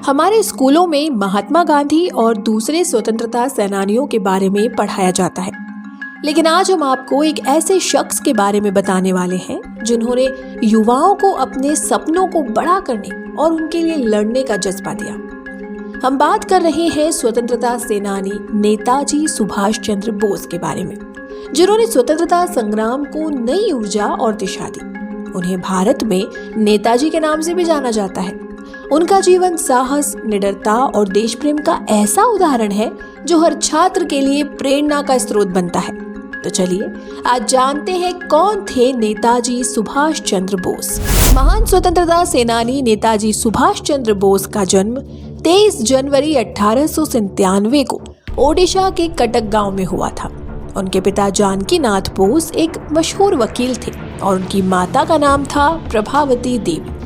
हमारे स्कूलों में महात्मा गांधी और दूसरे स्वतंत्रता सेनानियों के बारे में पढ़ाया जाता है, लेकिन आज हम आपको एक ऐसे शख्स के बारे में बताने वाले हैं जिन्होंने युवाओं को अपने सपनों को बड़ा करने और उनके लिए लड़ने का जज्बा दिया। हम बात कर रहे हैं स्वतंत्रता सेनानी नेताजी सुभाष चंद्र बोस के बारे में, जिन्होंने स्वतंत्रता संग्राम को नई ऊर्जा और दिशा दी। उन्हें भारत में नेताजी के नाम से भी जाना जाता है। उनका जीवन साहस, निडरता और देश प्रेम का ऐसा उदाहरण है जो हर छात्र के लिए प्रेरणा का स्रोत बनता है। तो चलिए आज जानते हैं कौन थे नेताजी सुभाष चंद्र बोस। महान स्वतंत्रता सेनानी नेताजी सुभाष चंद्र बोस का जन्म 23 जनवरी 1897 को ओडिशा के कटक गांव में हुआ था। उनके पिता जानकी नाथ बोस एक मशहूर वकील थे और उनकी माता का नाम था प्रभावती देवी।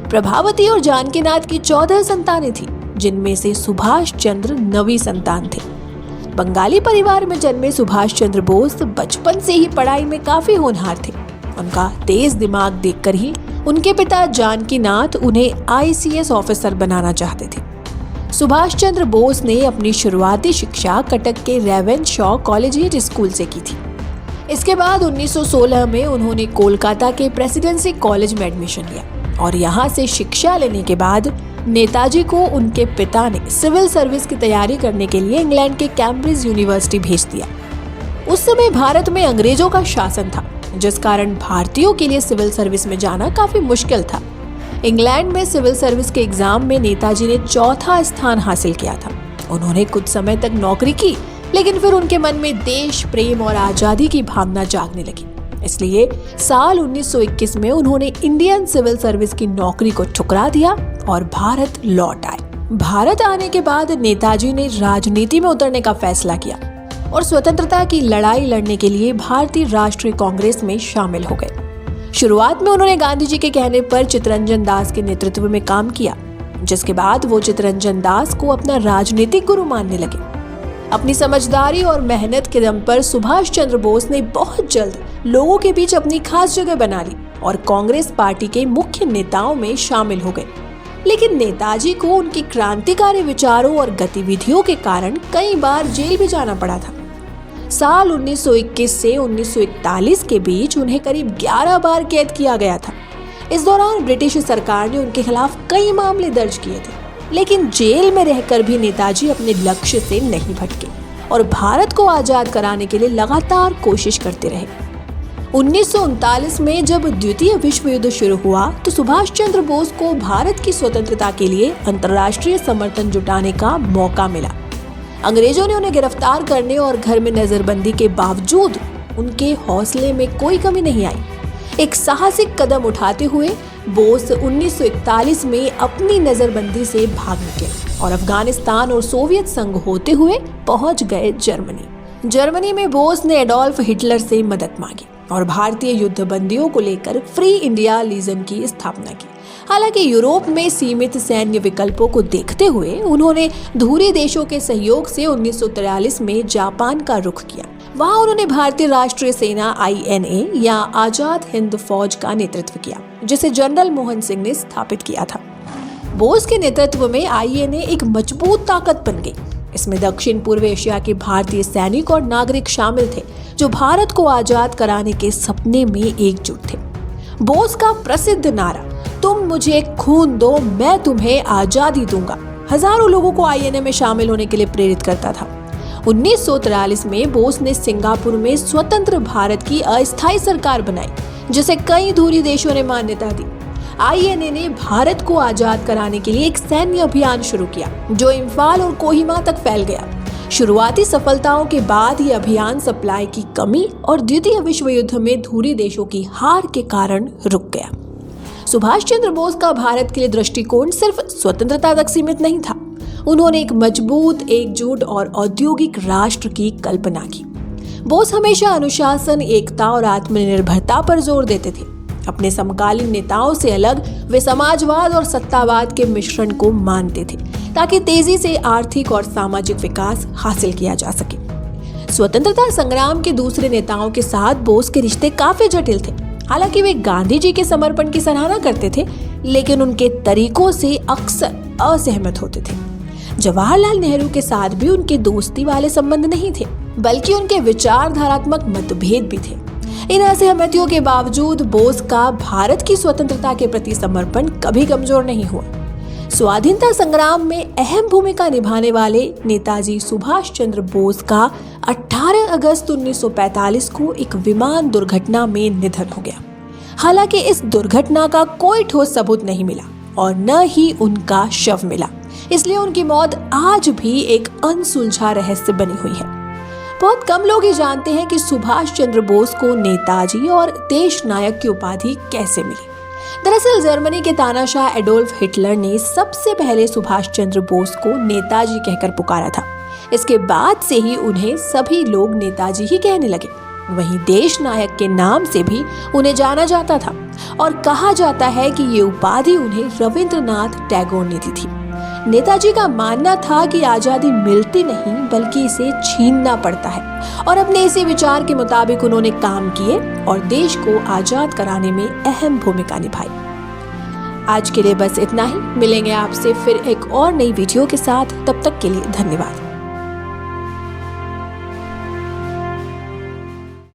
प्रभावती और जानकी नाथ की 14 संतानें थी, जिनमें से सुभाष चंद्र 9वीं संतान थे। बंगाली परिवार में जन्मे सुभाष चंद्र बोस बचपन से ही पढ़ाई में काफी होनहार थे। उनका तेज दिमाग देखकर ही उनके पिता जानकी नाथ उन्हें ICS ऑफिसर बनाना चाहते थे। सुभाष चंद्र बोस ने अपनी शुरुआती शिक्षा कटक के रेवेनशॉ कॉलेजिएट स्कूल से की थी। इसके बाद 1916 में उन्होंने कोलकाता के प्रेसिडेंसी कॉलेज में एडमिशन लिया और यहाँ से शिक्षा लेने के बाद नेताजी को उनके पिता ने सिविल सर्विस की तैयारी करने के लिए इंग्लैंड के कैम्ब्रिज यूनिवर्सिटी भेज दिया। उस समय भारत में अंग्रेजों का शासन था, जिस कारण भारतीयों के लिए सिविल सर्विस में जाना काफी मुश्किल था। इंग्लैंड में सिविल सर्विस के एग्जाम में नेताजी ने 4था स्थान हासिल किया था। उन्होंने कुछ समय तक नौकरी की, लेकिन फिर उनके मन में देश प्रेम और आजादी की भावना जागने लगी। इसलिए साल 1921 में उन्होंने इंडियन सिविल सर्विस की नौकरी को ठुकरा दिया और भारत लौट आए। भारत आने के बाद नेताजी ने राजनीति में उतरने का फैसला किया और स्वतंत्रता की लड़ाई लड़ने के लिए भारतीय राष्ट्रीय कांग्रेस में शामिल हो गए। शुरुआत में उन्होंने गांधी जी के कहने पर चित्तरंजन दास के नेतृत्व में काम किया, जिसके बाद वो चित्तरंजन दास को अपना राजनीतिक गुरु मानने लगे। अपनी समझदारी और मेहनत के दम पर सुभाष चंद्र बोस ने बहुत जल्द लोगों के बीच अपनी खास जगह बना ली और कांग्रेस पार्टी के मुख्य नेताओं में शामिल हो गए। लेकिन नेताजी को उनकी क्रांतिकारी विचारों और गतिविधियों के कारण कई बार जेल भी जाना पड़ा था। साल 1921 से 1941 के बीच उन्हें करीब 11 बार कैद किया गया था। इस दौरान ब्रिटिश सरकार ने उनके खिलाफ कई मामले दर्ज किए थे, लेकिन जेल में रहकर भी नेताजी अपने लक्ष्य से नहीं भटके और भारत को आजाद कराने के लिए लगातार कोशिश करते रहे। 1939 में जब द्वितीय विश्व युद्ध शुरू हुआ तो सुभाष चंद्र बोस को भारत की स्वतंत्रता के लिए अंतर्राष्ट्रीय समर्थन जुटाने का मौका मिला। अंग्रेजों ने उन्हें गिरफ्तार करने और घर में नजरबंदी के बावजूद उनके हौसले में कोई कमी नहीं आई। एक साहसिक कदम उठाते हुए बोस 1941 में अपनी नजरबंदी से भाग निकले और अफगानिस्तान और सोवियत संघ होते हुए पहुंच गए जर्मनी में बोस ने एडोल्फ हिटलर से मदद मांगी और भारतीय युद्ध बंदियों को लेकर फ्री इंडिया लीजन की स्थापना की। हालांकि यूरोप में सीमित सैन्य विकल्पों को देखते हुए उन्होंने धूरी देशों के सहयोग से 1943 में जापान का रुख किया। वहां उन्होंने भारतीय राष्ट्रीय सेना INA या आजाद हिंद फौज का नेतृत्व किया, जिसे जनरल मोहन सिंह ने स्थापित किया था। बोस के नेतृत्व में INA एक मजबूत ताकत बन गई। इसमें दक्षिण पूर्व एशिया के भारतीय सैनिक और नागरिक शामिल थे, जो भारत को आजाद कराने के सपने में एकजुट थे। बोस का प्रसिद्ध नारा "तुम मुझे खून दो, मैं तुम्हें आजादी दूंगा" हजारों लोगों को INA में शामिल होने के लिए प्रेरित करता था। 1943 में बोस ने सिंगापुर में स्वतंत्र भारत की अस्थायी सरकार बनाई, जिसे कई धूरी देशों ने मान्यता दी। INA ने भारत को आजाद कराने के लिए एक सैन्य अभियान शुरू किया, जो इम्फाल और कोहिमा तक फैल गया। शुरुआती सफलताओं के बाद ये अभियान सप्लाई की कमी और द्वितीय विश्व युद्ध में धूरी देशों की हार के कारण रुक गया। सुभाष चंद्र बोस का भारत के लिए दृष्टिकोण सिर्फ स्वतंत्रता तक सीमित नहीं था। उन्होंने एक मजबूत, एकजुट और औद्योगिक राष्ट्र की कल्पना की। बोस हमेशा अनुशासन, एकता और आत्मनिर्भरता पर जोर देते थे। अपने समकालीन नेताओं से अलग वे समाजवाद और सत्तावाद के मिश्रण को मानते थे, ताकि तेजी से आर्थिक और सामाजिक विकास हासिल किया जा सके। स्वतंत्रता संग्राम के दूसरे नेताओं के साथ बोस के रिश्ते काफी जटिल थे। हालांकि वे गांधी जी के समर्पण की सराहना करते थे, लेकिन उनके तरीकों से अक्सर असहमत होते थे। जवाहरलाल नेहरू के साथ भी उनके दोस्ती वाले संबंध नहीं थे, बल्कि उनके विचारधारात्मक मतभेद भी थे। इन असहमतियों के बावजूद बोस का भारत की स्वतंत्रता के प्रति समर्पण कभी कमजोर नहीं हुआ। स्वाधीनता संग्राम में अहम भूमिका निभाने वाले नेताजी सुभाष चंद्र बोस का 18 अगस्त 1945 को एक विमान दुर्घटना में निधन हो गया। हालांकि इस दुर्घटना का कोई ठोस सबूत नहीं मिला और न ही उनका शव मिला, इसलिए उनकी मौत आज भी एक अनसुलझा रहस्य बनी हुई है। बहुत कम लोग ही जानते हैं कि सुभाष चंद्र बोस को नेताजी और देश नायक की उपाधि कैसे मिली। दरअसल जर्मनी के तानाशाह एडोल्फ हिटलर ने सबसे पहले सुभाष चंद्र बोस को नेताजी कहकर पुकारा था। इसके बाद से ही उन्हें सभी लोग नेताजी ही कहने लगे। वहीं देश नायक के नाम से भी उन्हें जाना जाता था और कहा जाता है कि ये उपाधि उन्हें रविंद्रनाथ टैगोर ने दी थी। नेताजी का मानना था कि आजादी मिलती नहीं बल्कि इसे छीनना पड़ता है और अपने इसी विचार के मुताबिक उन्होंने काम किए और देश को आजाद कराने में अहम भूमिका निभाई। आज के लिए बस इतना ही। मिलेंगे आपसे फिर एक और नई वीडियो के साथ। तब तक के लिए धन्यवाद।